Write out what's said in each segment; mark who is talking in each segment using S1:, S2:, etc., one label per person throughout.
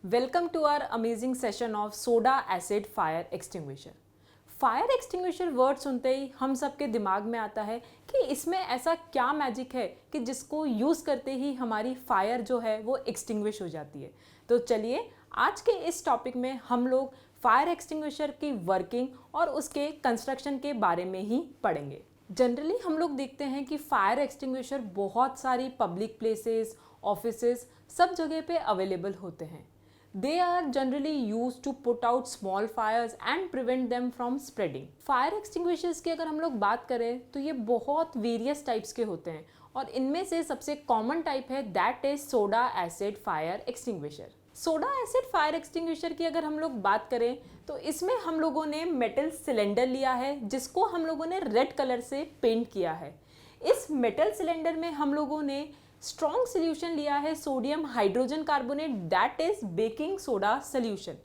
S1: Welcome to our amazing session of soda acid fire extinguisher. Fire extinguisher word सुनते ही हम सबके दिमाग में आता है कि इसमें ऐसा क्या मैजिक है कि जिसको यूज़ करते ही हमारी फायर जो है वो एक्सटिंग्विश हो जाती है। तो चलिए आज के इस टॉपिक में हम लोग फायर एक्सटिंग्विशर की वर्किंग और उसके कंस्ट्रक्शन के बारे में ही पढ़ेंगे। जनरली हम लोग देखते हैं कि फायर एक्सटिंग्विशर बहुत सारी पब्लिक प्लेसेस, ऑफिसेस सब जगह पे अवेलेबल होते हैं। They are generally used to put out small fires and prevent them from spreading. Fire extinguishers की अगर हम लोग बात करें तो ये बहुत वेरियस टाइप्स के होते हैं और इनमें से सबसे कॉमन टाइप है that is soda acid fire extinguisher. Soda acid fire extinguisher की अगर हम लोग बात करें तो इसमें हम लोगों ने मेटल सिलेंडर लिया है जिसको हम लोगों ने रेड कलर से पेंट किया है। इस मेटल सिलेंडर में हम लोगों ने स्ट्रॉन्ग सोल्यूशन लिया है sodium hydrogen carbonate that is baking soda solution.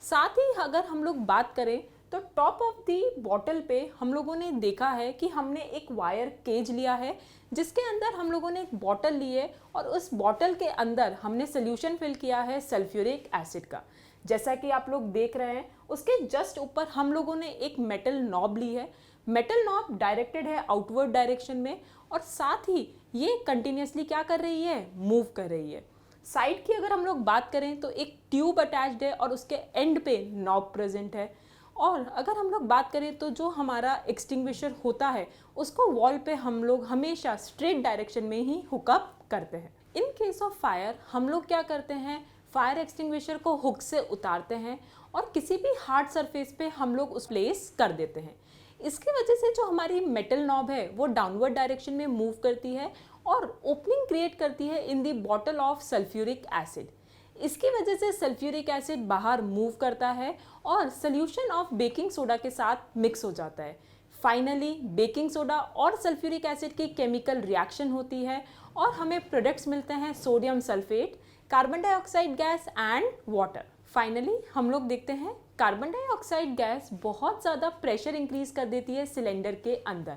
S1: साथ ही अगर हम लोग बात करें तो टॉप ऑफ दी बॉटल पे हम लोगों ने देखा है कि हमने एक वायर केज लिया है जिसके अंदर हम लोगों ने एक बॉटल ली है और उस बॉटल के अंदर हमने सोल्यूशन फिल किया है सल्फ्यूरिक एसिड का। जैसा कि आप लोग देख रहे हैं उसके जस्ट ऊपर हम लोगों ने एक मेटल नॉब ली है। मेटल नॉब डायरेक्टेड है आउटवर्ड डायरेक्शन में और साथ ही ये कंटिन्यूसली क्या कर रही है, मूव कर रही है। साइड की अगर हम लोग बात करें तो एक ट्यूब अटैच्ड है और उसके एंड पे नॉब प्रेजेंट है। और अगर हम लोग बात करें तो जो हमारा एक्सटिंग्विशर होता है उसको वॉल पे हम लोग हमेशा स्ट्रेट डायरेक्शन में ही हुकअप करते हैं। इन केस ऑफ फायर हम लोग क्या करते हैं, फायर एक्सटिंग्विशर को हुक से उतारते हैं और किसी भी हार्ड सरफेस पे हम लोग उस प्लेस कर देते हैं। इसकी वजह से जो हमारी मेटल नॉब है वो डाउनवर्ड डायरेक्शन में मूव करती है और ओपनिंग क्रिएट करती है in the bottle of sulphuric acid. इसकी वजह से सल्फ्यूरिक एसिड बाहर मूव करता है और सोल्यूशन ऑफ बेकिंग सोडा के साथ मिक्स हो जाता है। फाइनली बेकिंग सोडा और सल्फ्यूरिक एसिड की केमिकल रिएक्शन होती है और हमें प्रोडक्ट्स मिलते हैं sodium sulphate, carbon dioxide gas and water. Finally हम लोग देखते हैं कार्बन डाइऑक्साइड गैस बहुत ज़्यादा प्रेशर इंक्रीज कर देती है सिलेंडर के अंदर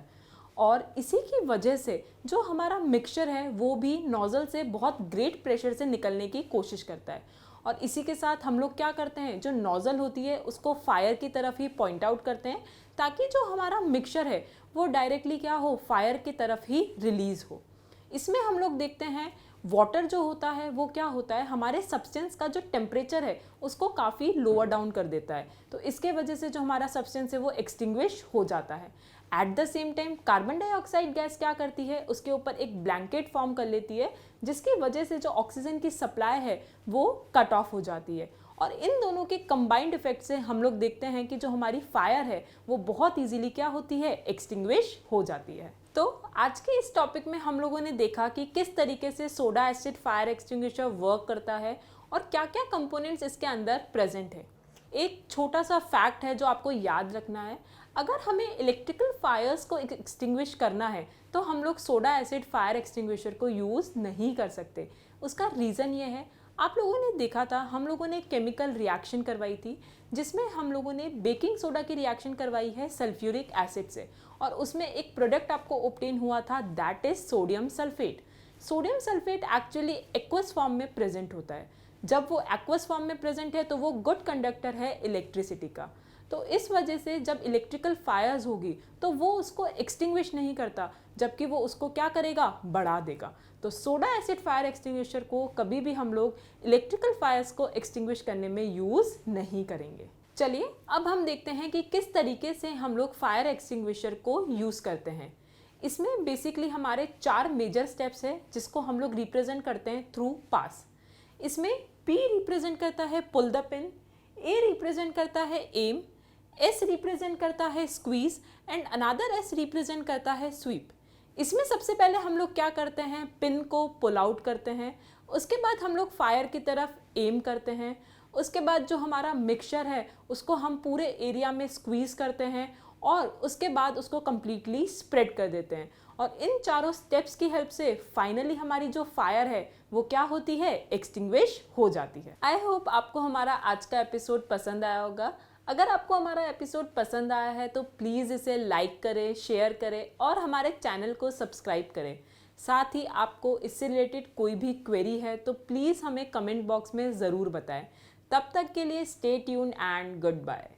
S1: और इसी की वजह से जो हमारा मिक्सचर है वो भी नोजल से बहुत ग्रेट प्रेशर से निकलने की कोशिश करता है। और इसी के साथ हम लोग क्या करते हैं, जो नोजल होती है उसको फायर की तरफ ही पॉइंट आउट करते हैं ताकि जो हमारा मिक्सचर है वो डायरेक्टली क्या हो, फायर की तरफ ही रिलीज हो। इसमें हम लोग देखते हैं वाटर जो होता है वो क्या होता है, हमारे सब्सटेंस का जो टेम्परेचर है उसको काफ़ी लोअर डाउन कर देता है। तो इसके वजह से जो हमारा सब्सटेंस है वो एक्सटिंग्विश हो जाता है। At the same time carbon dioxide gas क्या करती है, उसके ऊपर एक ब्लैंकेट फॉर्म कर लेती है जिसकी वजह से जो ऑक्सीजन की सप्लाई है वो कट ऑफ हो जाती है। और इन दोनों के कंबाइंड इफेक्ट से हम लोग देखते हैं कि जो हमारी फायर है वो बहुत इजीली क्या होती है, एक्सटिंग्विश हो जाती है। तो आज के इस टॉपिक में हम लोगों ने देखा कि किस तरीके से soda acid fire extinguisher work करता है और क्या क्या कंपोनेंट्स इसके अंदर प्रेजेंट है। एक छोटा सा फैक्ट है जो आपको याद रखना है, अगर हमें इलेक्ट्रिकल फायर्स को एक्सटिंग्विश करना है तो हम लोग सोडा एसिड फायर एक्सटिंग्विशर को यूज़ नहीं कर सकते। उसका रीज़न ये है, आप लोगों ने देखा था हम लोगों ने केमिकल रिएक्शन करवाई थी जिसमें हम लोगों ने बेकिंग सोडा की रिएक्शन करवाई है सल्फ्यूरिक एसिड से और उसमें एक प्रोडक्ट आपको ऑब्टेन हुआ था that is sodium sulphate. Sodium sulphate actually aqueous form में प्रेजेंट होता है। जब वो एक्वस फॉर्म में प्रेजेंट है तो वो गुड कंडक्टर है इलेक्ट्रिसिटी का। तो इस वजह से जब इलेक्ट्रिकल फायर्स होगी तो वो उसको एक्सटिंग्विश नहीं करता, जबकि वो उसको क्या करेगा, बढ़ा देगा। तो सोडा एसिड फायर एक्सटिंग्विशर को कभी भी हम लोग इलेक्ट्रिकल फायर्स को एक्सटिंग्विश करने में यूज़ नहीं करेंगे। चलिए अब हम देखते हैं कि किस तरीके से हम लोग फायर एक्सटिंग्विशर को यूज़ करते हैं। इसमें बेसिकली हमारे 4 मेजर स्टेप्स हैं जिसको हम लोग रिप्रेजेंट करते हैं थ्रू पास। इसमें P रिप्रेजेंट करता है pull the pin, A represent करता है एम, S रिप्रेजेंट करता है squeeze and another S represent करता है स्वीप। इसमें सबसे पहले हम लोग क्या करते हैं, पिन को पुल आउट करते हैं, उसके बाद हम लोग फायर की तरफ एम करते हैं, उसके बाद जो हमारा मिक्सचर है उसको हम पूरे एरिया में स्क्वीज़ करते हैं और उसके बाद उसको कम्प्लीटली स्प्रेड कर देते हैं। और इन चारों स्टेप्स की हेल्प से फाइनली हमारी जो फायर है वो क्या होती है, एक्सटिंग्विश हो जाती है। आई होप आपको हमारा आज का एपिसोड पसंद आया होगा। अगर आपको हमारा एपिसोड पसंद आया है तो प्लीज़ इसे लाइक करें, शेयर करें और हमारे चैनल को सब्सक्राइब करें। साथ ही आपको इससे रिलेटेड कोई भी क्वेरी है तो प्लीज़ हमें कमेंट बॉक्स में ज़रूर बताएं। तब तक के लिए stay tune and good bye.